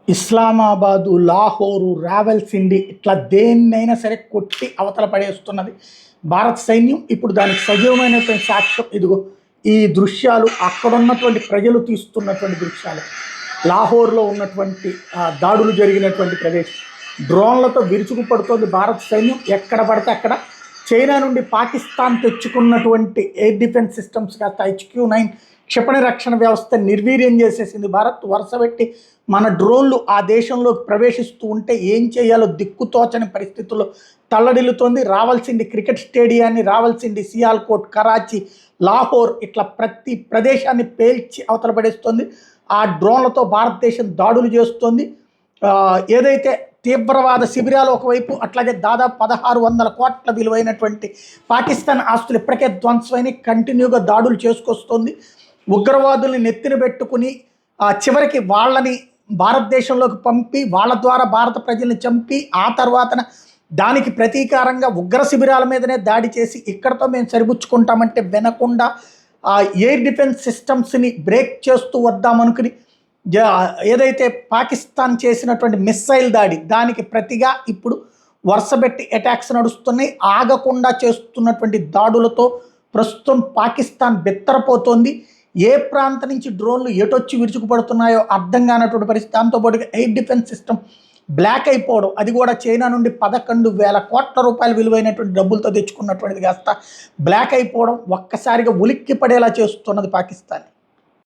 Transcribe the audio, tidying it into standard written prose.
ఇస్లామాబాదు, లాహోరు, రావెల్సిండి ఇట్లా దేన్నైనా సరే కొట్టి అవతల పడేస్తున్నది భారత సైన్యం. ఇప్పుడు దానికి సజీవమైనటువంటి సాక్ష్యం ఇదిగో ఈ దృశ్యాలు, అక్కడున్నటువంటి ప్రజలు తీస్తున్నటువంటి దృశ్యాలు. లాహోర్లో ఉన్నటువంటి దాడులు జరిగినటువంటి ప్రదేశం డ్రోన్లతో విరుచుకు పడుతోంది భారత సైన్యం. ఎక్కడ పడితే అక్కడ చైనా నుండి పాకిస్తాన్ తెచ్చుకున్నటువంటి ఎయిర్ డిఫెన్స్ సిస్టమ్స్ కాస్త HQ-9 క్షిపణి రక్షణ వ్యవస్థ నిర్వీర్యం చేసేసింది భారత్. వరుసపెట్టి మన డ్రోన్లు ఆ దేశంలోకి ప్రవేశిస్తూ ఉంటే ఏం చేయాలో దిక్కుతోచని పరిస్థితుల్లో తల్లడిల్లుతోంది. రావల్సింది క్రికెట్ స్టేడియాన్ని, రావల్సింది సియాల్కోట్, కరాచీ, లాహోర్ ఇట్లా ప్రతి ప్రదేశాన్ని పేల్చి అవతల పడేస్తోంది. ఆ డ్రోన్లతో భారతదేశం దాడులు చేస్తోంది. ఏదైతే తీవ్రవాద శిబిరాలు ఒకవైపు, అట్లాగే దాదాపు 1600 కోట్ల విలువైనటువంటి పాకిస్తాన్ ఆస్తులు ఇప్పటికే ధ్వంసమైన కంటిన్యూగా దాడులు చేసుకొస్తుంది. ఉగ్రవాదుల్ని నెత్తిన పెట్టుకుని చివరికి వాళ్ళని భారతదేశంలోకి పంపి వాళ్ళ ద్వారా భారత ప్రజల్ని చంపి ఆ తర్వాతన దానికి ప్రతీకారంగా ఉగ్ర శిబిరాల మీదనే దాడి చేసి ఇక్కడతో మేము సరిపుచ్చుకుంటామంటే వినకుండా ఎయిర్ డిఫెన్స్ సిస్టమ్స్ని బ్రేక్ చేస్తూ వద్దామనుకుని ఏదైతే పాకిస్తాన్ చేసినటువంటి మిస్సైల్ దాడి దానికి ప్రతిగా ఇప్పుడు వరుసబెట్టి అటాక్స్ నడుస్తున్నాయి. ఆగకుండా చేస్తున్నటువంటి దాడులతో ప్రస్తుతం పాకిస్తాన్ బెత్తరపోతోంది. ఏ ప్రాంతం నుంచి డ్రోన్లు ఎటొచ్చి విరుచుకుపడుతున్నాయో అర్థం కానటువంటి పరిస్థితి. దాంతోపాటుగా ఎయిర్ డిఫెన్స్ సిస్టమ్ బ్లాక్ అయిపోవడం, అది కూడా చైనా నుండి 11,000 కోట్ల రూపాయలు విలువైనటువంటి డబ్బులతో తెచ్చుకున్నటువంటిది కాస్త బ్లాక్ అయిపోవడం ఒక్కసారిగా ఉలిక్కి పడేలా చేస్తున్నది పాకిస్తాన్.